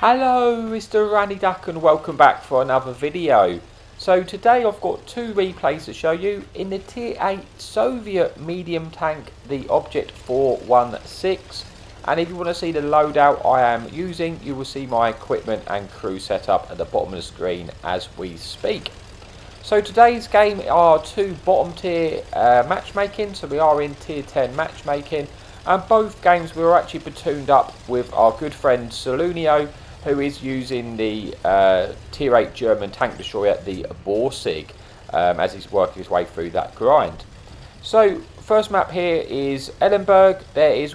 Hello Mr. Randy Duck and welcome back for another video. So today I've got two replays to show you. In the tier 8 Soviet medium tank, the Object 416, and if you want to see the loadout I am using, you will see my equipment and crew setup at the bottom of the screen as we speak. So today's game are two bottom tier matchmaking, so we are in tier 10 matchmaking, and both games we were actually platooned up with our good friend Solunio, who is using the tier 8 German tank destroyer, the Borsig, as he's working his way through that grind. So first map here is Elenbergs. There is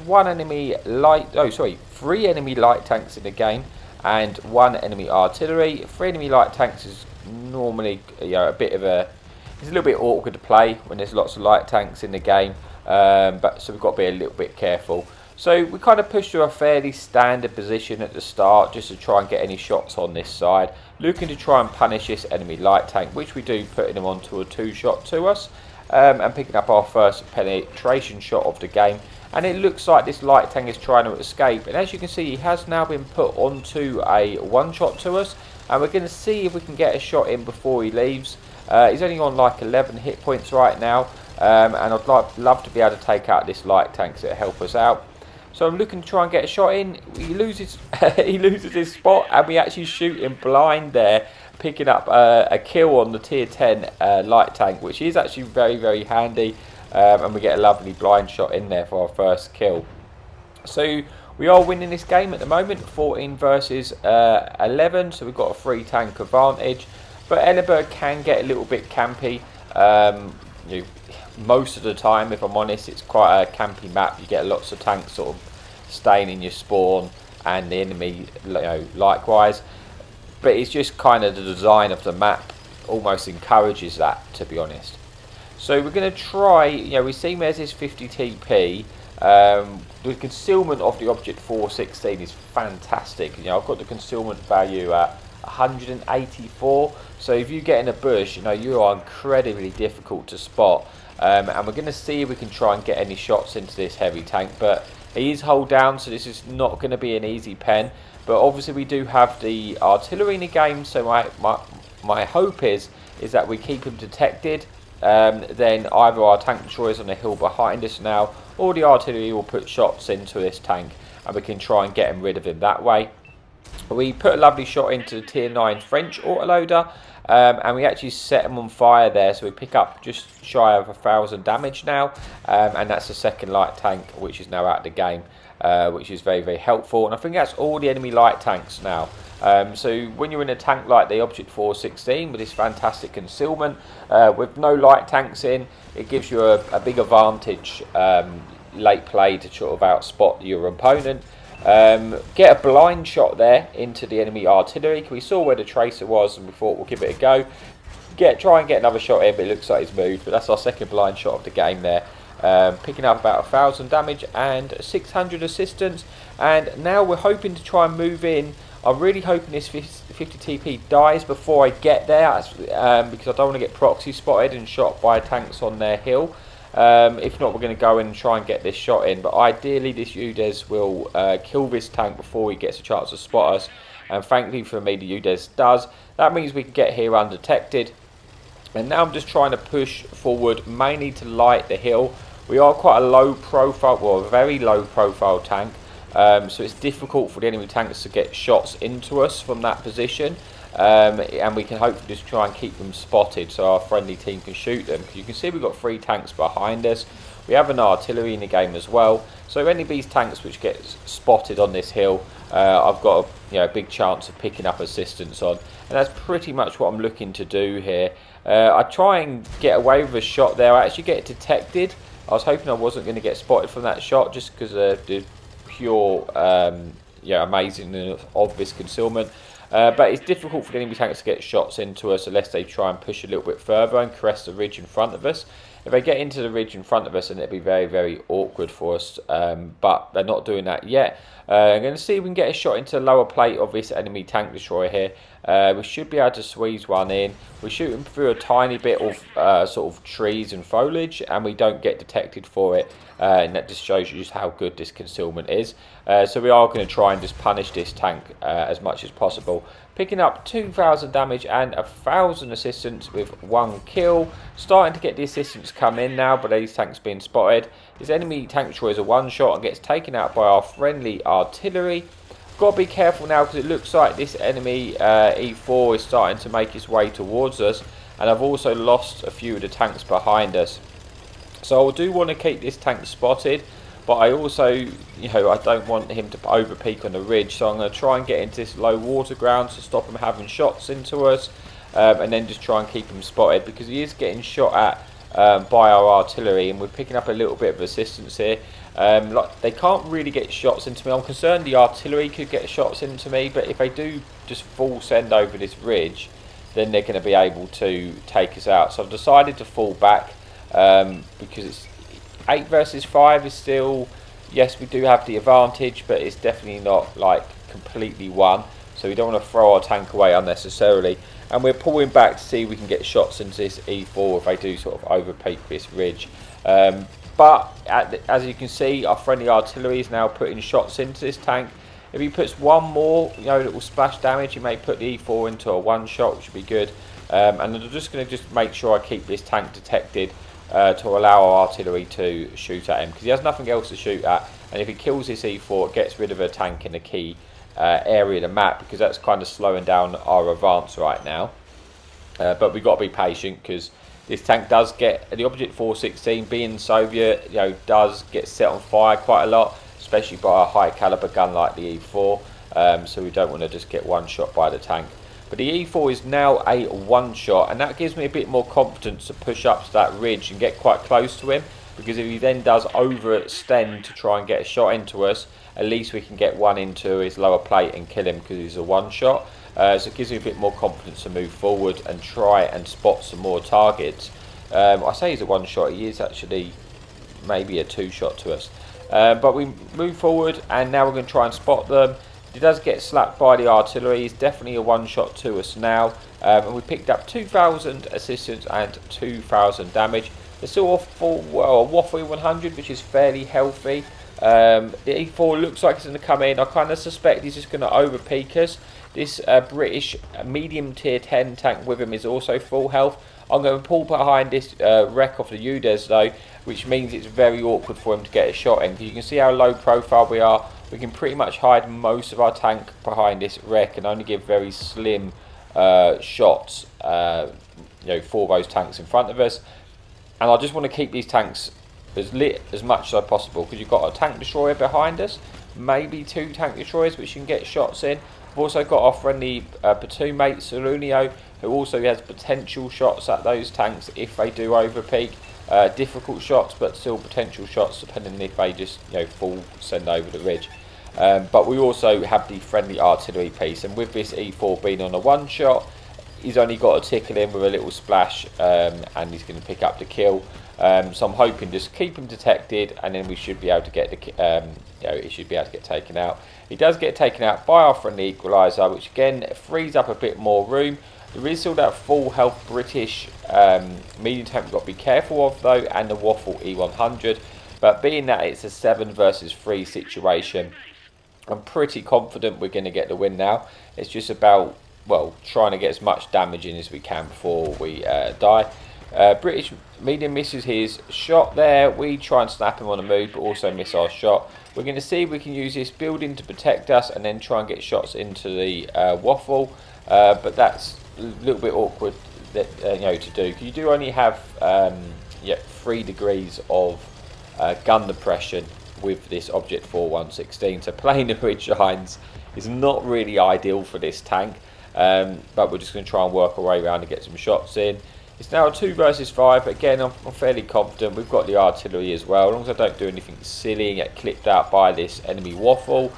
three enemy light tanks in the game and one enemy artillery. Three enemy light tanks is normally it's a little bit awkward to play when there's lots of light tanks in the game, but so we've got to be a little bit careful. So we kind of pushed to a fairly standard position at the start just to try and get any shots on this side, looking to try and punish this enemy light tank, which we do, putting him onto a 2-shot to us, and picking up our first penetration shot of the game. And it looks like this light tank is trying to escape, and as you can see, he has now been put onto a 1-shot to us, and we're going to see if we can get a shot in before he leaves. He's only on like 11 hit points right now, and I'd love to be able to take out this light tank so it'll help us out. So I'm looking to try and get a shot in. He loses his spot, and we actually shoot him blind there, picking up a kill on the tier 10 light tank, which is actually very, very handy, and we get a lovely blind shot in there for our first kill. So we are winning this game at the moment, 14 versus 11, so we've got a 3 tank advantage, but Elenbergs can get a little bit campy. Most of the time, if I'm honest, it's quite a campy map. You get lots of tanks sort of staying in your spawn, and the enemy likewise, but it's just kind of the design of the map almost encourages that, to be honest. So we're going to try, we see there's this 50 TP. The concealment of the Object 416 is fantastic. I've got the concealment value at 184, so if you get in a bush, you are incredibly difficult to spot. And we're going to see if we can try and get any shots into this heavy tank, but he is hull down, so this is not going to be an easy pen. But obviously we do have the artillery in the game, so my hope is that we keep him detected. Then either our tank destroyers on the hill behind us now, or the artillery will put shots into this tank, and we can try and get him rid of him that way. We put a lovely shot into the tier 9 French autoloader, and we actually set him on fire there, so we pick up just shy of 1,000 damage now, and that's the second light tank which is now out of the game, which is very, very helpful. And I think that's all the enemy light tanks now. So when you're in a tank like the Object 416 with this fantastic concealment, with no light tanks in, it gives you a big advantage late play to sort of outspot your opponent. Get a blind shot there into the enemy artillery. We saw where the tracer was and we thought we'll give it a go. Try and get another shot in, but it looks like he's moved. But that's our second blind shot of the game there. Picking up about 1,000 damage and 600 assistance. And now we're hoping to try and move in. I'm really hoping this 50 TP dies before I get there, because I don't want to get proxy spotted and shot by tanks on their hill. If not, we're going to go in and try and get this shot in, but ideally this UDES will kill this tank before he gets a chance to spot us, and thankfully for me the UDES does. That means we can get here undetected, and now I'm just trying to push forward mainly to light the hill. We are quite a low profile, well, a very low profile tank, so it's difficult for the enemy tanks to get shots into us from that position. And we can hopefully just try and keep them spotted so our friendly team can shoot them. Because you can see we've got 3 tanks behind us. We have an artillery in the game as well. So any of these tanks which get spotted on this hill, I've got a big chance of picking up assistance on. And that's pretty much what I'm looking to do here. I try and get away with a shot there. I actually get detected. I was hoping I wasn't going to get spotted from that shot just because of the pure amazingness of this concealment. But it's difficult for the enemy tanks to get shots into us unless they try and push a little bit further and crest the ridge in front of us. If they get into the ridge in front of us, then it'll be very, very awkward for us. But they're not doing that yet. I'm going to see if we can get a shot into the lower plate of this enemy tank destroyer here. We should be able to squeeze one in. We're shooting through a tiny bit of sort of trees and foliage, and we don't get detected for it. And that just shows you just how good this concealment is. So we are going to try and just punish this tank as much as possible. Picking up 2,000 damage and 1,000 assistance with 1 kill. Starting to get the assistance come in now, but these tanks being spotted. This enemy tank destroys a one-shot and gets taken out by our friendly artillery. Got to be careful now because it looks like this enemy E4 is starting to make its way towards us. And I've also lost a few of the tanks behind us. So I do want to keep this tank spotted, but I also, I don't want him to over peak on the ridge. So I'm going to try and get into this low water ground to stop him having shots into us, and then just try and keep him spotted because he is getting shot at by our artillery, and we're picking up a little bit of assistance here. They can't really get shots into me. I'm concerned the artillery could get shots into me, but if they do just full send over this ridge, then they're going to be able to take us out. So I've decided to fall back. Because it's 8 versus 5 is still, yes, we do have the advantage, but it's definitely not like completely won. So we don't want to throw our tank away unnecessarily, and we're pulling back to see if we can get shots into this E4 if they do sort of overpeak this ridge. But as you can see, our friendly artillery is now putting shots into this tank. If he puts one more, little splash damage, he may put the E4 into a one shot, which would be good. And I'm just going to make sure I keep this tank detected to allow our artillery to shoot at him, because he has nothing else to shoot at, and if he kills this E4 it gets rid of a tank in a key area of the map, because that's kind of slowing down our advance right now. But we've got to be patient, because this tank does get, the Object 416 being Soviet, does get set on fire quite a lot, especially by a high caliber gun like the E4, so we don't want to just get one shot by the tank. But the E4 is now a one-shot, and that gives me a bit more confidence to push up to that ridge and get quite close to him, because if he then does overextend to try and get a shot into us, at least we can get one into his lower plate and kill him because he's a one-shot. So it gives me a bit more confidence to move forward and try and spot some more targets. I say he's a one-shot, he is actually maybe a two-shot to us. But we move forward, and now we're going to try and spot them. He does get slapped by the artillery. He's definitely a one-shot to us now. And we picked up 2,000 assistance and 2,000 damage. They're still off for, a waffle 100, which is fairly healthy. The E4 looks like it's going to come in. I kind of suspect he's just going to over-peak us. This British medium tier 10 tank with him is also full health. I'm going to pull behind this wreck off the UDES though, which means it's very awkward for him to get a shot in. You can see how low profile we are. We can pretty much hide most of our tank behind this wreck and only give very slim shots for those tanks in front of us. And I just want to keep these tanks as lit as much as possible, because you've got a tank destroyer behind us, maybe 2 tank destroyers which you can get shots in. We've also got our friendly platoon mate Solunio, who also has potential shots at those tanks if they do overpeak. Difficult shots, but still potential shots depending if they just full send over the ridge. But we also have the friendly artillery piece, and with this E4 being on a one shot, he's only got to tickle in with a little splash, and he's going to pick up the kill. So I'm hoping just keep him detected, and then we should be able to get the he should be able to get taken out. He does get taken out by our friendly equaliser, which again frees up a bit more room. There is still that full health British medium tank we've got to be careful of though, and the waffle E100. But being that it's a 7 versus 3 situation, I'm pretty confident we're going to get the win now. It's just about, trying to get as much damage in as we can before we die. British medium misses his shot there. We try and snap him on the move, but also miss our shot. We're going to see if we can use this building to protect us and then try and get shots into the waffle. But that's a little bit awkward to do. You do only have 3 degrees of gun depression with this Object 4116, so playing the ridge lines is not really ideal for this tank, but we're just going to try and work our way around and get some shots in. It's now a 2 versus 5. Again, I'm fairly confident. We've got the artillery as well. As long as I don't do anything silly and get clipped out by this enemy waffle,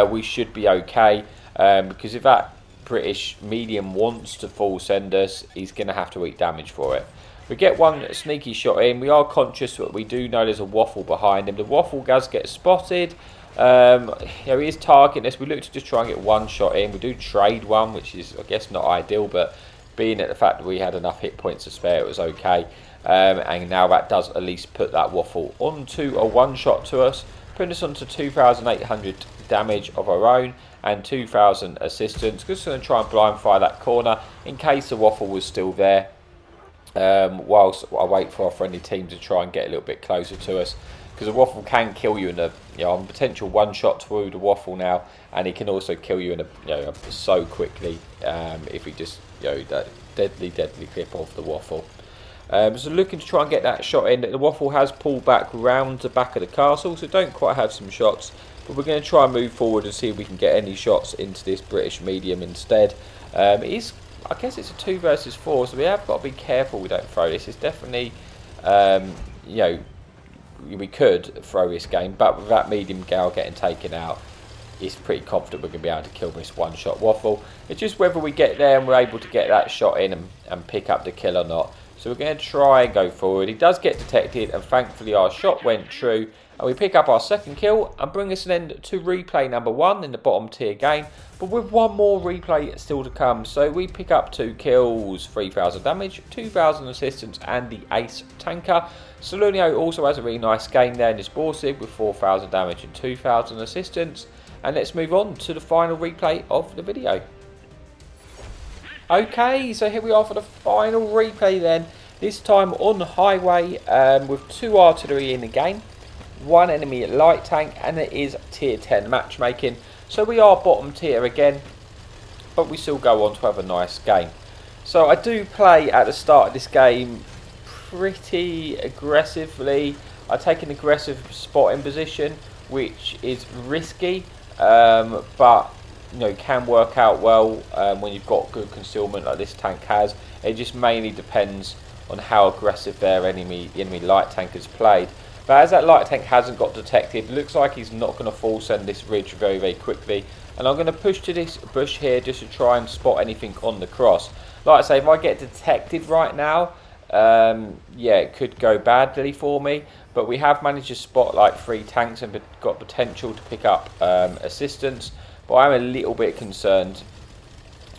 we should be okay, because if that British medium wants to full send us, he's going to have to eat damage for it. We get one sneaky shot in. We are conscious that we do know there's a waffle behind him. The waffle does get spotted. He is targeting us. We look to just try and get one shot in. We do trade one, which is, I guess, not ideal, but being at the fact that we had enough hit points to spare, it was okay. And now that does at least put that waffle onto a one shot to us, putting us onto 2,800 damage of our own and 2,000 assistance. Just going to try and blind fire that corner in case the waffle was still there, whilst I wait for our friendly team to try and get a little bit closer to us, because the waffle can kill you in a potential one shot through the waffle now, and he can also kill you in a so quickly if he just that deadly clip off the waffle. So looking to try and get that shot in. The waffle has pulled back round the back of the castle, so don't quite have some shots, but we're going to try and move forward and see if we can get any shots into this British medium instead. I guess it's a 2 versus 4, so we have got to be careful we don't throw this. It's definitely we could throw this game, but with that medium gal getting taken out, it's pretty confident we're going to be able to kill this one shot waffle. It's just whether we get there and we're able to get that shot in and pick up the kill or not. So we're going to try and go forward. He does get detected, and thankfully our shot went true, and we pick up our second kill and bring us an end to replay number 1 in the bottom tier game, but with one more replay still to come. So we pick up 2 kills, 3,000 damage, 2,000 assistance, and the ace tanker. Solunio also has a really nice game there in this Borsig with 4,000 damage and 2,000 assistance. And let's move on to the final replay of the video. Okay, so here we are for the final replay then. This time on the highway with 2 artillery in the game, 1 enemy light tank, and it is tier 10 matchmaking. So we are bottom tier again, but we still go on to have a nice game. So I do play at the start of this game pretty aggressively. I take an aggressive spotting position, which is risky, but can work out well when you've got good concealment like this tank has. It just mainly depends on how aggressive the enemy light tank has played. But as that light tank hasn't got detected, it looks like he's not going to full send this ridge very, very quickly. And I'm going to push to this bush here just to try and spot anything on the cross. Like I say, if I get detected right now, it could go badly for me. But we have managed to spot like 3 tanks and got potential to pick up assistance. But I'm a little bit concerned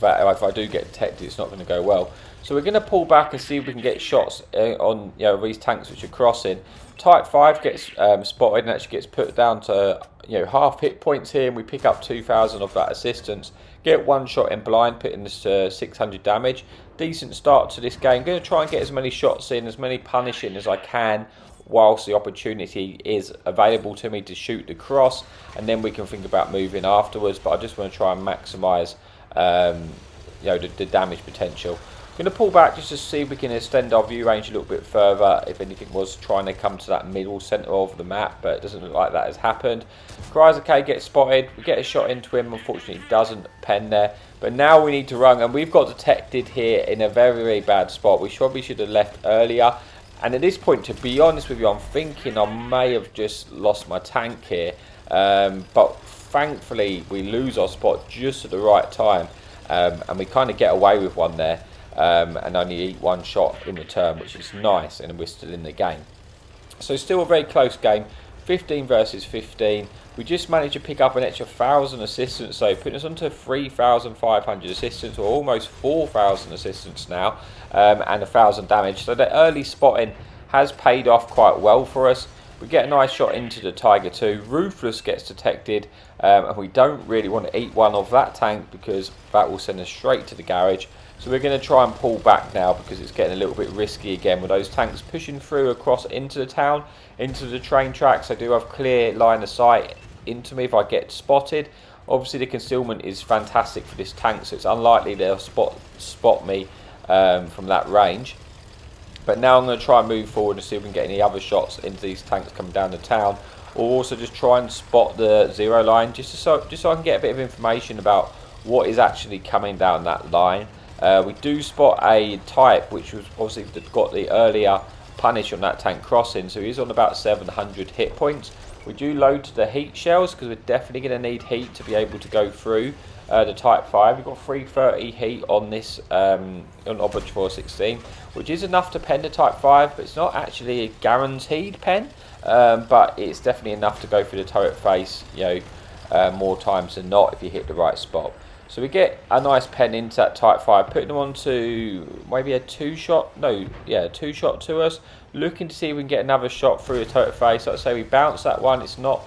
that if I do get detected, it's not going to go well. So we're going to pull back and see if we can get shots on these tanks which are crossing. Type 5 gets spotted and actually gets put down to half hit points here, and we pick up 2,000 of that assistance. Get 1 shot in blind, putting this to 600 damage. Decent start to this game. Going to try and get as many shots in, as many punishing as I can, whilst the opportunity is available to me to shoot the cross, and then we can think about moving afterwards. But I just want to try and maximise the damage potential. I'm going to pull back just to see if we can extend our view range a little bit further, if anything was trying to come to that middle centre of the map, but it doesn't look like that has happened. Cryzake gets spotted, we get a shot into him, unfortunately doesn't pen there, but now we need to run, and we've got detected here in a very, very bad spot. We probably should have left earlier, and at this point, to be honest with you, I'm thinking I may have just lost my tank here, but thankfully we lose our spot just at the right time, and we kind of get away with one there. And only eat 1 shot in return, which is nice, and we're still in the game. So still a very close game, 15 versus 15. We just managed to pick up an extra 1,000 assistance, so putting us onto 3,500 assistance, or almost 4,000 assistance now, and 1,000 damage. So the early spotting has paid off quite well for us. We get a nice shot into the Tiger 2. Ruthless gets detected, and we don't really want to eat 1 of that tank because that will send us straight to the garage. So we're going to try and pull back now because it's getting a little bit risky again with those tanks pushing through across into the town, into the train tracks. I do have clear line of sight into me if I get spotted. Obviously the concealment is fantastic for this tank, so it's unlikely they'll spot me from that range. But now I'm going to try and move forward and see if we can get any other shots into these tanks coming down the town. Or also just try and spot the 0 line just so I can get a bit of information about what is actually coming down that line. We do spot a type which was obviously got the earlier punish on that tank crossing, so he's on about 700 hit points. We do load to the heat shells because we're definitely going to need heat to be able to go through the Type 5. We've got 330 heat on this on Obrich 416, which is enough to pen the Type 5, but it's not actually a guaranteed pen, but it's definitely enough to go through the turret face, more times than not if you hit the right spot. So we get a nice pen into that Type 5, putting them onto maybe a two-shot to us, looking to see if we can get another shot through the turret face. Like I say, we bounce that one. It's not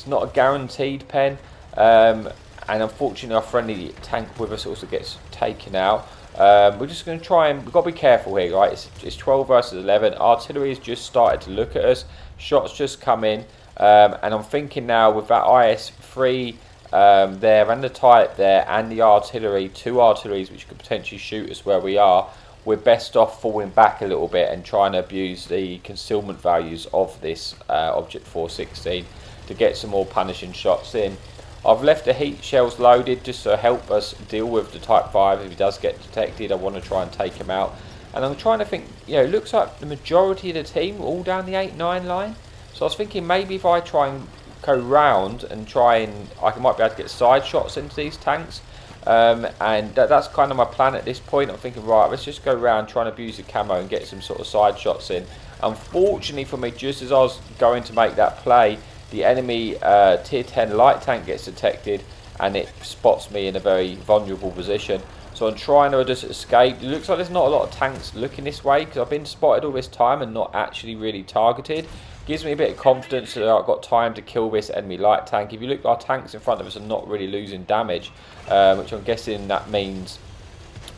a guaranteed pen, and unfortunately our friendly tank with us also gets taken out. We're just going to try and, we've got to be careful here, right? It's 12 versus 11. Artillery has just started to look at us. Shots just come in, and I'm thinking now with that IS-3 there and the Type there and the artillery, two artilleries which could potentially shoot us where we are, we're best off falling back a little bit and trying to abuse the concealment values of this Object 416 to get some more punishing shots in. I've left the heat shells loaded just to help us deal with the Type 5 if he does get detected. I want to try and take him out, and I'm trying to think, it looks like the majority of the team are all down the 8-9 line, so I was thinking maybe if I try and go round and I might be able to get side shots into these tanks, and that's kind of my plan at this point. I'm thinking, right, let's just go around trying to abuse the camo and get some sort of side shots in. Unfortunately for me, just as I was going to make that play, the enemy tier 10 light tank gets detected and it spots me in a very vulnerable position. So I'm trying to just escape. It looks like there's not a lot of tanks looking this way because I've been spotted all this time and not actually really targeted. Gives me a bit of confidence that I've got time to kill this enemy light tank. If you look, our tanks in front of us are not really losing damage, which I'm guessing that means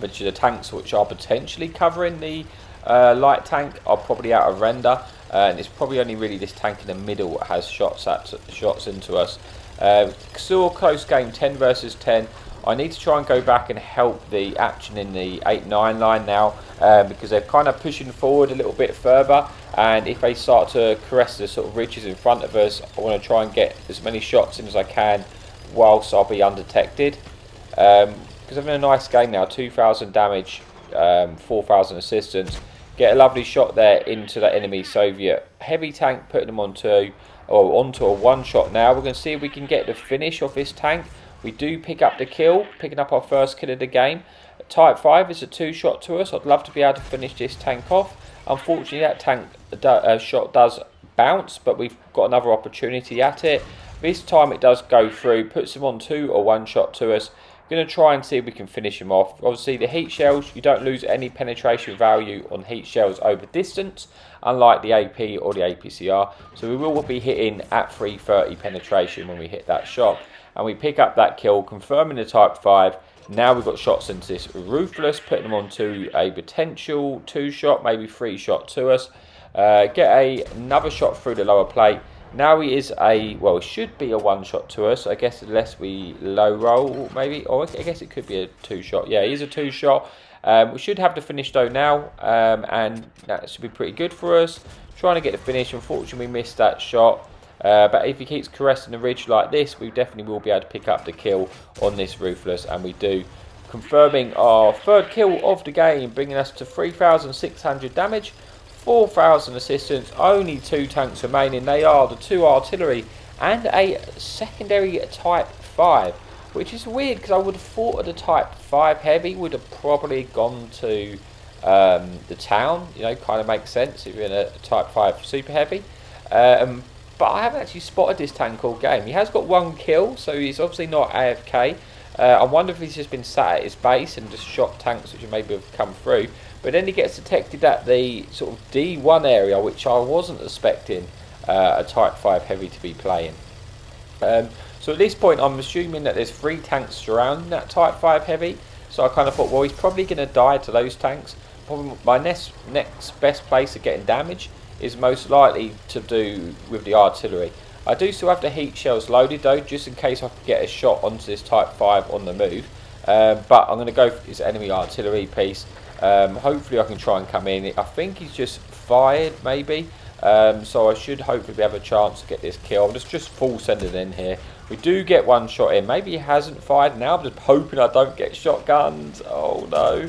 which the tanks which are potentially covering the light tank are probably out of render, and it's probably only really this tank in the middle that has shots into us. Still a close game, 10 versus 10. I need to try and go back and help the action in the 8-9 line now, because they're kind of pushing forward a little bit further, and if they start to caress the sort of ridges in front of us, I want to try and get as many shots in as I can whilst I'll be undetected. Because I'm in a nice game now, 2,000 damage, 4,000 assistance. Get a lovely shot there into that enemy Soviet heavy tank, putting them onto a one shot now. We're going to see if we can get the finish off this tank. We do pick up the kill, picking up our first kill of the game. Type 5 is a two-shot to us. I'd love to be able to finish this tank off. Unfortunately, that tank shot does bounce, but we've got another opportunity at it. This time it does go through, puts him on two or one shot to us. Going to try and see if we can finish him off. Obviously, the heat shells, you don't lose any penetration value on heat shells over distance, unlike the AP or the APCR. So we will be hitting at 330 penetration when we hit that shot. And we pick up that kill, confirming the Type 5. Now we've got shots into this Ruthless, putting them onto a potential two-shot, maybe three-shot to us. Get another shot through the lower plate. Now he is it should be a one-shot to us, I guess, unless we low roll, maybe. Or I guess it could be a two-shot. Yeah, he's a two-shot. We should have the finish, though, now. And that should be pretty good for us. Trying to get the finish. Unfortunately, we missed that shot. But if he keeps caressing the ridge like this, we definitely will be able to pick up the kill on this Ruthless, and we do. Confirming our third kill of the game, bringing us to 3,600 damage, 4,000 assistance, only two tanks remaining. They are the two artillery and a secondary Type 5, which is weird because I would have thought that the Type 5 heavy would have probably gone to the town. Kind of makes sense if you're in a Type 5 super heavy. But I haven't actually spotted this tank all game. He has got one kill, so he's obviously not AFK. I wonder if he's just been sat at his base and just shot tanks which maybe have come through. But then he gets detected at the sort of D1 area, which I wasn't expecting a Type 5 heavy to be playing. So at this point, I'm assuming that there's 3 tanks surrounding that Type 5 heavy. So I kind of thought, well, he's probably going to die to those tanks. Probably my next best place of getting damage is most likely to do with the artillery. I do still have the heat shells loaded though, just in case I can get a shot onto this Type 5 on the move. But I'm going to go for this enemy artillery piece. Hopefully I can try and come in. I think he's just fired maybe. So I should hopefully have a chance to get this kill. I'm just full sending in here. We do get one shot in. Maybe he hasn't fired now. I'm just hoping I don't get shotgunned. Oh no.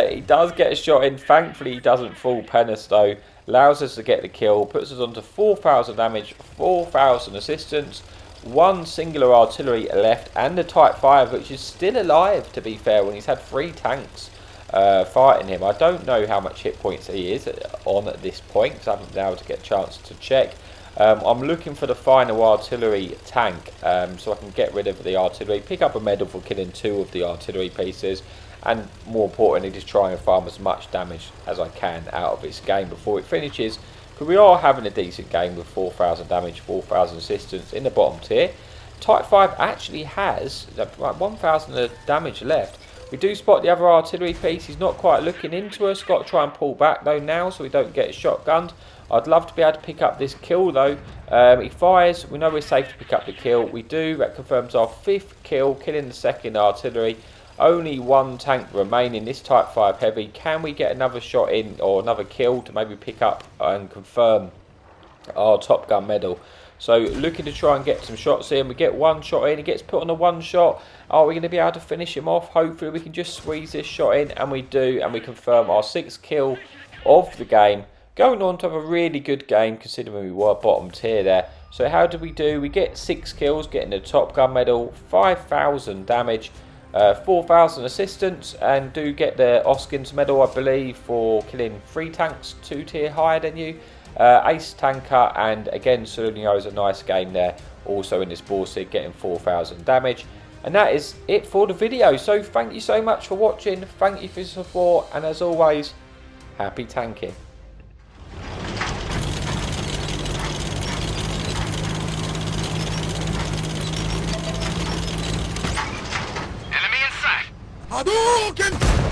He does get a shot in. Thankfully he doesn't full penis though. Allows us to get the kill, puts us onto 4,000 damage, 4,000 assistance, one singular artillery left, and the Type 5, which is still alive, to be fair, when he's had 3 tanks fighting him. I don't know how much hit points he is on at this point, because I haven't been able to get a chance to check. I'm looking for the final artillery tank, so I can get rid of the artillery, pick up a medal for killing 2 of the artillery pieces, and more importantly, just try and farm as much damage as I can out of this game before it finishes, because we are having a decent game with 4,000 damage, 4,000 assistance in the bottom tier. Type 5 actually has like 1,000 damage left. We do spot the other artillery piece. He's not quite looking into us. Got to try and pull back though now so we don't get shotgunned. I'd love to be able to pick up this kill though. He fires. We know we're safe to pick up the kill. We do. That confirms our 5th kill, killing the 2nd artillery. Only 1 tank remaining. This Type 5 heavy. Can we get another shot in or another kill to maybe pick up and confirm our Top Gun medal? So looking to try and get some shots in. We get 1 shot in. He gets put on a 1 shot. Are we going to be able to finish him off? Hopefully we can just squeeze this shot in, and we do, and we confirm our 6th kill of the game. Going on to have a really good game considering we were bottom tier there. So how do we do? We get 6 kills, getting the Top Gun medal, 5,000 damage, 4,000 assistance, and do get the Oskins medal, I believe, for killing 3 tanks 2 tier higher than you. Ace tanker, and again Solunio is a nice game there, also in this Borsig, getting 4,000 damage. And that is it for the video. So thank you so much for watching, thank you for your support, and as always, happy tanking. Enemy in sight! Hadouken!